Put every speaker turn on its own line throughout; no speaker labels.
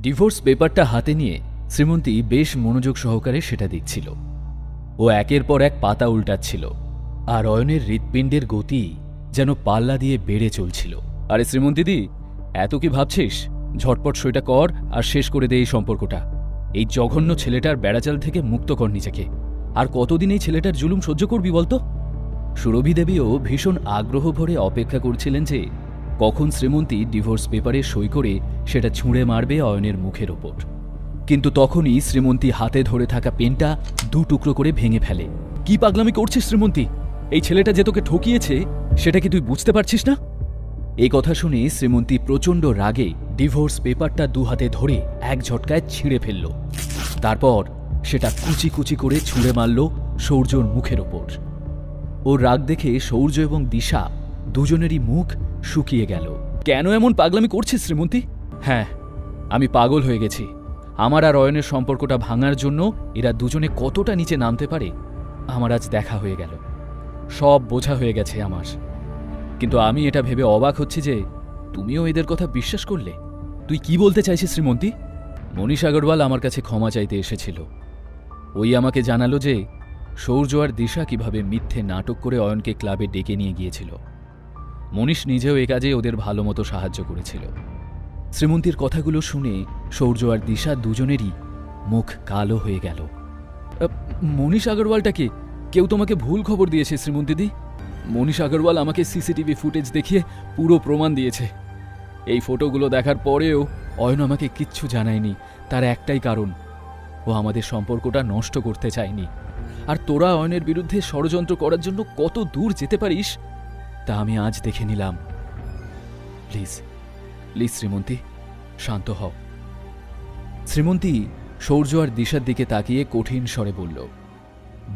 Divorce পেপারটা হাতে নিয়ে শ্রীমন্তী বেশ মনোযোগ সহকারে সেটা দেখছিল। ও একের পর এক পাতা উল্টাচ্ছিল, আর অয়নের হৃৎপিণ্ডের গতি যেন পাল্লা দিয়ে বেড়ে চলছিল। আরে শ্রীমন্তীদি, এত কি ভাবছিস? ঝটপট সইটা কর আর শেষ করে দে এই সম্পর্কটা। এই জঘন্য ছেলেটার বেড়াচাল থেকে মুক্ত কর নিজেকে। আর কতদিন এই ছেলেটার জুলুম সহ্য করবি বলতো? সুরভি দেবীও ভীষণ আগ্রহ ভরে অপেক্ষা করছিলেন যে কখন শ্রীমন্তী ডিভোর্স পেপারে সই করে সেটা ছুঁড়ে মারবে অয়নের মুখের ওপর। কিন্তু তখনই শ্রীমন্তী হাতে ধরে থাকা পেনটা দু টুকরো করে ভেঙে ফেলে। কি পাগলামি করছিস শ্রীমন্তী? এই ছেলেটা যে তোকে ঠকিয়েছে সেটা কি তুই বুঝতে পারছিস না? এই কথা শুনে শ্রীমন্তী প্রচণ্ড রাগে ডিভোর্স পেপারটা দু হাতে ধরে এক ঝটকায় ছিঁড়ে ফেলল। তারপর সেটা কুচি কুচি করে ছুঁড়ে মারল সৌর্যর মুখের ওপর। ওর রাগ দেখে সৌর্য এবং দিশা দুজনেরই মুখ শুকিয়ে গেল। কেন এমন পাগলামি করছিস শ্রীমন্তী? হ্যাঁ, আমি পাগল হয়ে গেছি। আমার আর অয়নের সম্পর্কটা ভাঙার জন্য এরা দুজনে কতটা নিচে নামতে পারে আমার আজ দেখা হয়ে গেল। সব বোঝা হয়ে গেছে আমার। কিন্তু আমি এটা ভেবে অবাক হচ্ছি যে তুমিও এদের কথা বিশ্বাস করলে। তুই কি বলতে চাইছিস শ্রীমন্তী? মনীষ আগরওয়াল আমার কাছে ক্ষমা চাইতে এসেছিল। ওই আমাকে জানালো যে সৌর্য আর দিশা কিভাবে মিথ্যে নাটক করে অয়নকে ক্লাবে ডেকে নিয়ে গিয়েছিল। মনীষ নিজেও এ কাজে ওদের ভালো মতো সাহায্য করেছিল। শ্রীমন্তীর কথাগুলো শুনে সৌর্য আর দিশা দুজনেরই মুখ কালো হয়ে গেল। মনীষ আগরওয়ালটাকে কেউ তোমাকে ভুল খবর দিয়েছে শ্রীমন্তীদি। মনীষ আগরওয়াল আমাকে সিসিটিভি ফুটেজ দেখিয়ে পুরো প্রমাণ দিয়েছে। এই ফটোগুলো দেখার পরেও অয়ন আমাকে কিচ্ছু জানায়নি। তার একটাই কারণ, ও আমাদের সম্পর্কটা নষ্ট করতে চায়নি। আর তোরা অয়নের বিরুদ্ধে ষড়যন্ত্র করার জন্য কত দূর যেতে পারিস তা আমি আজ দেখে নিলাম। প্লিজ প্লিজ শ্রীমন্তী, শান্ত হও। শ্রীমন্তী সৌর্য আর দিশার দিকে তাকিয়ে কঠিন স্বরে বলল,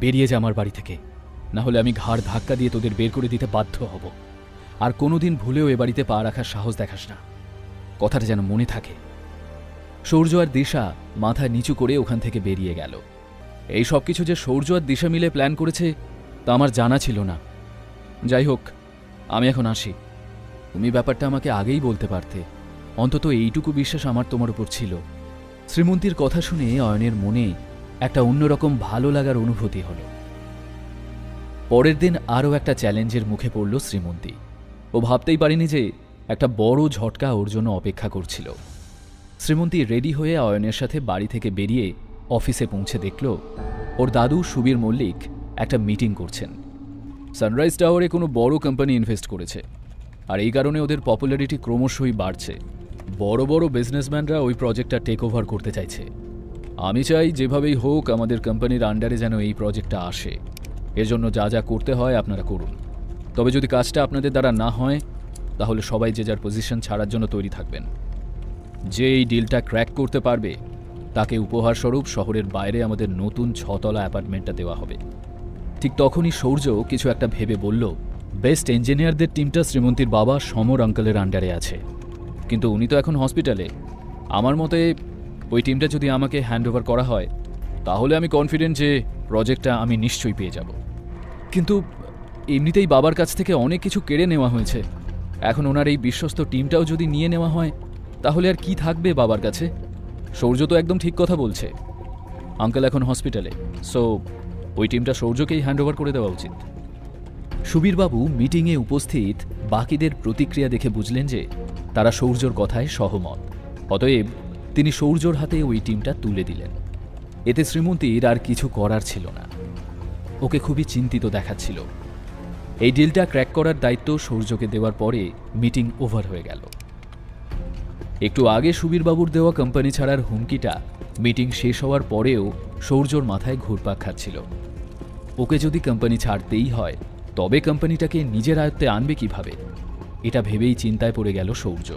বেরিয়ে যা আমার বাড়ি থেকে, না হলে আমি ঘাড় ধাক্কা দিয়ে তোদের বের করে দিতে বাধ্য হব। আর কোনোদিন ভুলেও এ বাড়িতে পা রাখার সাহস দেখাস না, কথাটা যেন মনে থাকে। সৌর্য আর দিশা মাথা নিচু করে ওখান থেকে বেরিয়ে গেল। এই সব কিছু যে সৌর্য আর দিশা মিলে প্ল্যান করেছে তা আমার জানা ছিল না। যাই হোক, আমি এখন আসি। তুমি ব্যাপারটা আমাকে আগেই বলতে পারতে। অন্তত এইটুকু বিশ্বাস আমার তোমার উপর ছিল। শ্রীমন্তীর কথা শুনে অয়নের মনে একটা অন্যরকম ভালো লাগার অনুভূতি হল। পরের দিন আরও একটা চ্যালেঞ্জের মুখে পড়ল শ্রীমন্তী। ও ভাবতেই পারেনি যে একটা বড় ঝটকা ওর জন্য অপেক্ষা করছিল। শ্রীমন্তী রেডি হয়ে অয়নের সাথে বাড়ি থেকে বেরিয়ে অফিসে পৌঁছে দেখল ওর দাদু সুবীর মল্লিক একটা মিটিং করছেন। সানরাইজ টাওয়ারে কোনো বড় কোম্পানি ইনভেস্ট করেছে, আর এই কারণে ওদের পপুলারিটি ক্রমশই বাড়ছে। বড় বড় বিজনেসম্যানরা ওই প্রজেক্টটা টেক ওভার করতে চাইছে। আমি চাই যেভাবেই হোক আমাদের কোম্পানির আন্ডারে যেন এই প্রজেক্টটা আসে। এর জন্য যা যা করতে হয় আপনারা করুন। তবে যদি কাজটা আপনাদের দ্বারা না হয় তাহলে সবাই যে যার পজিশন ছাড়ার জন্য তৈরি থাকবেন। যে এই ডিলটা ক্র্যাক করতে পারবে তাকে উপহারস্বরূপ শহরের বাইরে আমাদের নতুন 6 তলা অ্যাপার্টমেন্টটা দেওয়া হবে। ঠিক তখনই সৌর্য কিছু একটা ভেবে বলল, বেস্ট ইঞ্জিনিয়ারদের টিমটা শ্রীমন্তীর বাবা সমর আঙ্কেলের আন্ডারে আছে, কিন্তু উনি তো এখন হসপিটালে। আমার মতে ওই টিমটা যদি আমাকে হ্যান্ডওভার করা হয় তাহলে আমি কনফিডেন্ট যে প্রজেক্টটা আমি নিশ্চয়ই পেয়ে যাব। কিন্তু এমনিতেই বাবার কাছ থেকে অনেক কিছু কেড়ে নেওয়া হয়েছে। এখন ওনার এই বিশ্বস্ত টিমটাও যদি নিয়ে নেওয়া হয় তাহলে আর কি থাকবে বাবার কাছে? সৌর্য তো একদম ঠিক কথা বলছে। আঙ্কেল এখন হসপিটালে, সো ওই টিমটা সৌর্যকেই হ্যান্ডওভার করে দেওয়া উচিত। সুবীরবাবু মিটিংয়ে উপস্থিত বাকিদের প্রতিক্রিয়া দেখে বুঝলেন যে তারা সৌর্যর কথায় সহমত। অতএব তিনি সৌর্যর হাতে ওই টিমটা তুলে দিলেন। এতে শ্রীমন্তীর আর কিছু করার ছিল না। ওকে খুবই চিন্তিত দেখাচ্ছিল। এই ডিলটা ক্র্যাক করার দায়িত্ব সৌর্যকে দেওয়ার পরে মিটিং ওভার হয়ে গেল। একটু আগে সুবীরবাবুর দেওয়া কোম্পানি ছাড়ার হুমকিটা মিটিং শেষ হওয়ার পরেও সৌর্যর মাথায় ঘুরপাক খাচ্ছিল। ওকে যদি কোম্পানি ছাড়তেই হয় তবে কোম্পানিটাকে নিজের আয়ত্তে আনবে কিভাবে, এটা ভেবেই চিন্তায় পড়ে গেল সৌর্য।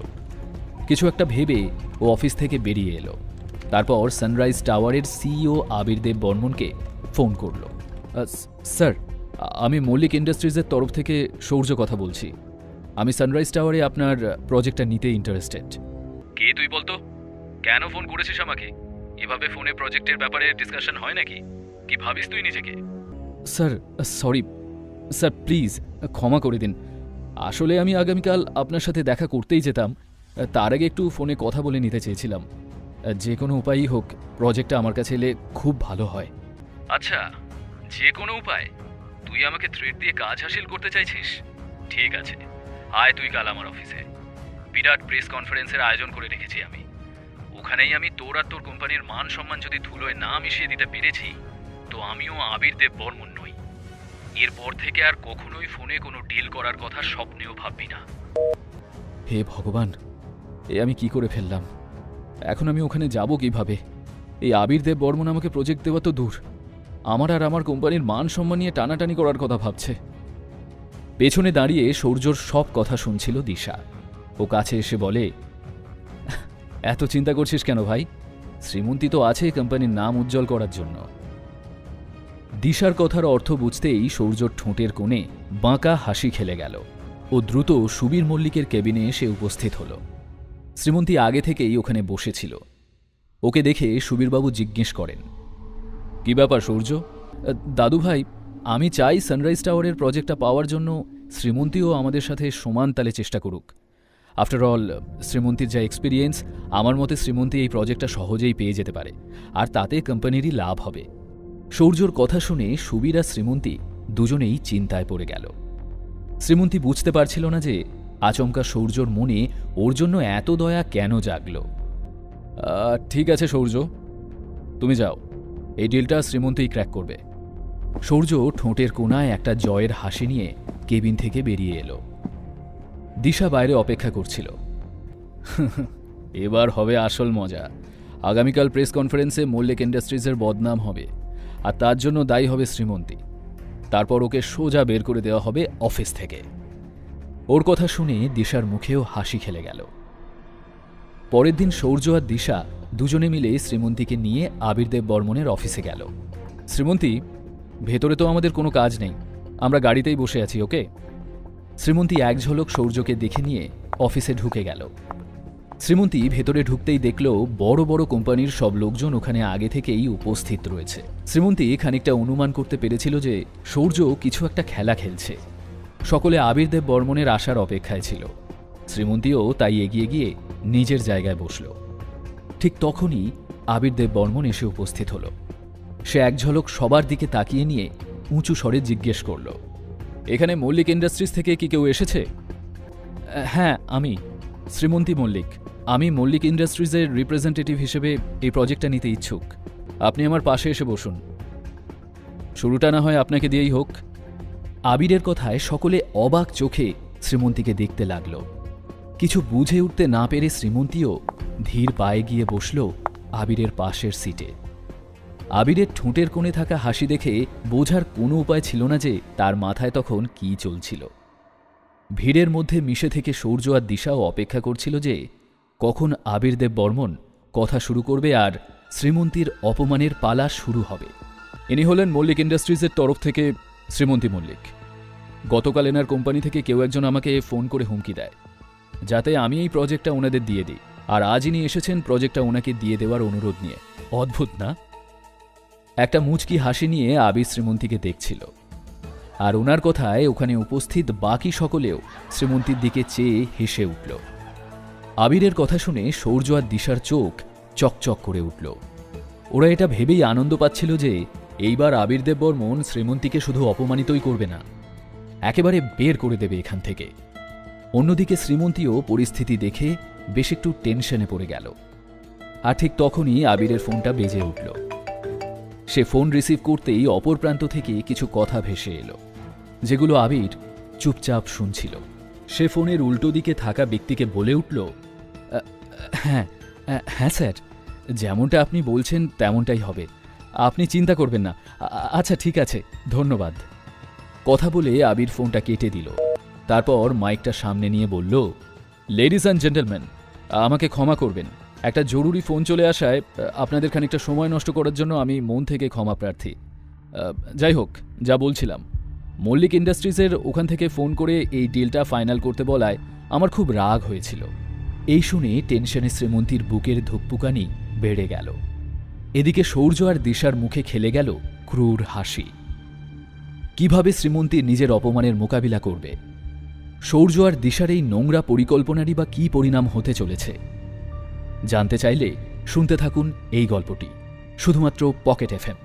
কিছু একটা ভেবে ও অফিস থেকে বেরিয়ে এলো। তারপর সানরাইজ টাওয়ারের সিইও আবির দেব বর্মনকে ফোন করল। স্যার, আমি মল্লিক ইন্ডাস্ট্রিজের তরফ থেকে সৌর্য কথা বলছি। আমি সানরাইজ টাওয়ারে আপনার প্রজেক্টটা নিতে ইন্টারেস্টেড। কে তুই বলতো? কেন ফোন করেছিস আমাকে? এভাবে ফোনে প্রজেক্টের ব্যাপারে ডিসকাশন হয় নাকি? কি ভাবিস তুই নিজেকে? স্যার সরি স্যার, প্লিজ ক্ষমা করে দিন। আসলে আমি আগামীকাল আপনার সাথে দেখা করতেই যেতাম, তার আগে একটু ফোনে কথা বলে নিতে চেয়েছিলাম। যে কোনো উপায়ই হোক প্রজেক্টটা আমার কাছে এলে খুব ভালো হয়। আচ্ছা, যে কোনো উপায়? তুই আমাকে থ্রেট দিয়ে কাজ হাসিল করতে চাইছিস? ঠিক আছে, আয় তুই কাল আমার অফিসে। বিরাট প্রেস কনফারেন্সের আয়োজন করে রেখেছি আমি। ওখানেই আমি তোর আর তোর কোম্পানির মান সম্মান যদি ধুলোয় না মিশিয়ে দিতে পেরেছি, তো আমিও আবির দেব বর্মন নই। এরপর থেকে আর কখনোই ফোনে কোনো ডিল করার কথা স্বপ্নেও ভাববি না। হে ভগবান, এ আমি কি করে ফেললাম? এখন আমি ওখানে যাব কিভাবে? এই আবির দেব বর্মন আমাকে প্রজেক্ট দেওয়া তো দূর, আমার আর আমার কোম্পানির মান সম্মান নিয়ে টানাটানি করার কথা ভাবছে। পেছনে দাঁড়িয়ে সূর্যর সব কথা শুনছিল দিশা। ও কাছে এসে বলে, এত চিন্তা করছিস কেন ভাই? শ্রীমন্তী তো আছে কোম্পানির নাম উজ্জ্বল করার জন্য। দিশার কথার অর্থ বুঝতেই সূর্যর ঠোঁটের কোণে বাঁকা হাসি খেলে গেল। ও দ্রুত সুবীর মল্লিকের কেবিনে এসে উপস্থিত হল। শ্রীমন্তী আগে থেকেই ওখানে বসেছিল। ওকে দেখে সুবীরবাবু জিজ্ঞেস করেন, কি ব্যাপার সূর্য? দাদু ভাই, আমি চাই সানরাইজ টাওয়ারের প্রজেক্টটা পাওয়ার জন্য শ্রীমন্তীও আমাদের সাথে সমান তালে চেষ্টা করুক। আফটার অল, শ্রীমন্তীর যা এক্সপিরিয়েন্স, আমার মতে শ্রীমন্তী এই প্রজেক্টটা সহজেই পেয়ে যেতে পারে, আর তাতে কোম্পানিরই লাভ হবে। সূর্যর কথা শুনে সুবীর আর শ্রীমন্তী দুজনেই চিন্তায় পড়ে গেল। শ্রীমন্তী বুঝতে পারছিল না যে আচমকা সূর্যর মনে ওর জন্য এত দয়া কেন জাগল। ঠিক আছে সূর্য, তুমি যাও, এই ডিলটা শ্রীমন্তী ক্র্যাক করবে। সূর্য ঠোঁটের কোণায় একটা জয়ের হাসি নিয়ে কেবিন থেকে বেরিয়ে এলো। দিশা বাইরে অপেক্ষা করছিল। এবার হবে আসল মজা। আগামীকাল প্রেস কনফারেন্সে মল্লিক ইন্ডাস্ট্রিজের বদনাম হবে, আর তার জন্য দায়ী হবে শ্রীমন্তী। তারপর ওকে সোজা বের করে দেওয়া হবে অফিস থেকে। ওর কথা শুনে দিশার মুখেও হাসি খেলে গেল। পরের দিন সূর্য আর দিশা দুজনে মিলে শ্রীমন্তীকে নিয়ে আবির দেব বর্মনের অফিসে গেল। শ্রীমন্তী, ভেতরে তো আমাদের কোনো কাজ নেই, আমরা গাড়িতেই বসে আছি, ওকে? শ্রীমন্তী এক ঝলক সূর্যকে দেখে নিয়ে অফিসে ঢুকে গেল। শ্রীমন্তী ভেতরে ঢুকতেই দেখল বড় বড় কোম্পানির সব লোকজন ওখানে আগে থেকেই উপস্থিত রয়েছে। শ্রীমন্তী খানিকটা অনুমান করতে পেরেছিল যে সূর্য কিছু একটা খেলা খেলছে। সকলে আবির দেব বর্মনের আসার অপেক্ষায় ছিল। শ্রীমন্তীও তাই এগিয়ে গিয়ে নিজের জায়গায় বসল। ঠিক তখনই আবির দেব বর্মন এসে উপস্থিত হল। সে এক ঝলক সবার দিকে তাকিয়ে নিয়ে উঁচু স্বরে জিজ্ঞেস করল, এখানে মল্লিক ইন্ডাস্ট্রিজ থেকে কি কেউ এসেছে? হ্যাঁ, আমি শ্রীমন্তী মল্লিক। আমি মল্লিক ইন্ডাস্ট্রিজের রিপ্রেজেন্টেটিভ হিসেবে এই প্রজেক্টটা নিতে ইচ্ছুক। আপনি আমার পাশে এসে বসুন। শুরুটা না হয় আপনাকে দিয়েই হোক। আবিরের কথায় সকলে অবাক চোখে শ্রীমন্তীকে দেখতে লাগল। কিছু বুঝে উঠতে না পেরে শ্রীমন্তীও ধীর পায়ে গিয়ে বসল আবিরের পাশের সিটে। আবিরের ঠোঁটের কোণে থাকা হাসি দেখে বোঝার কোনো উপায় ছিল না যে তার মাথায় তখন কী চলছিল। ভিড়ের মধ্যে মিশে থেকে সূর্য আর দিশাও অপেক্ষা করছিল যে কখন আবির দেব বর্মন কথা শুরু করবে আর শ্রীমন্তীর অপমানের পালা শুরু হবে। ইনি হলেন মল্লিক ইন্ডাস্ট্রিজের তরফ থেকে শ্রীমন্তী মল্লিক। গতকাল এনার কোম্পানি থেকে কেউ একজন আমাকে ফোন করে হুমকি দেয় যাতে আমি এই প্রজেক্টটা ওনাদের দিয়ে দিই, আর আজ ইনি এসেছেন প্রজেক্টটা ওনাকে দিয়ে দেওয়ার অনুরোধ নিয়ে। অদ্ভুত না? একটা মুচকি হাসি নিয়ে আবির শ্রীমন্তীকে দেখছিল, আর ওনার কথায় ওখানে উপস্থিত বাকি সকলেও শ্রীমন্তীর দিকে চেয়ে হেসে উঠল। আবিরের কথা শুনে সূর্য আর দিশার চোখ চকচক করে উঠল। ওরা এটা ভেবেই আনন্দ পাচ্ছিল যে এইবার আবির দেব বর্মন শ্রীমন্তীকে শুধু অপমানিতই করবে না, একেবারে বের করে দেবে এখান থেকে। অন্যদিকে শ্রীমন্তীও পরিস্থিতি দেখে বেশ একটু টেনশনে পড়ে গেল। আর ঠিক তখনই আবিরের ফোনটা বেজে উঠল। সে ফোন রিসিভ করতেই অপর প্রান্ত থেকে কিছু কথা ভেসে এলো, যেগুলো আবির চুপচাপ শুনছিল। সে ফোনের উল্টো দিকে থাকা ব্যক্তিকে বলে উঠল, হ্যাঁ হ্যাঁ স্যার, যেমনটা আপনি বলছেন তেমনটাই হবে, আপনি চিন্তা করবেন না। আচ্ছা ঠিক আছে, ধন্যবাদ। কথা বলে আবির ফোনটা কেটে দিল। তারপর মাইকটা সামনে নিয়ে বলল, লেডিজ অ্যান্ড জেন্টলম্যান, আমাকে ক্ষমা করবেন, একটা জরুরি ফোন চলে আসায় আপনাদের খানিকটা সময় নষ্ট করার জন্য আমি মন থেকে ক্ষমা প্রার্থী। যাই হোক, যা বলছিলাম, মল্লিক ইন্ডাস্ট্রিজের ওখান থেকে ফোন করে এই ডিলটা ফাইনাল করতে বলায় আমার খুব রাগ হয়েছিল। এই শুনে টেনশনে শ্রীমন্তীর বুকের ধুকপুকানি বেড়ে গেল। এদিকে সূর্য আর দিশার মুখে খেলে গেল ক্রূর হাসি। কিভাবে শ্রীমন্তী নিজের অপমানের মোকাবিলা করবে? সূর্য আর দিশার এই নোংরা পরিকল্পনারই বা কী পরিণাম হতে চলেছে? জানতে চাইলে শুনতে থাকুন এই গল্পটি শুধুমাত্র পকেট এফএম।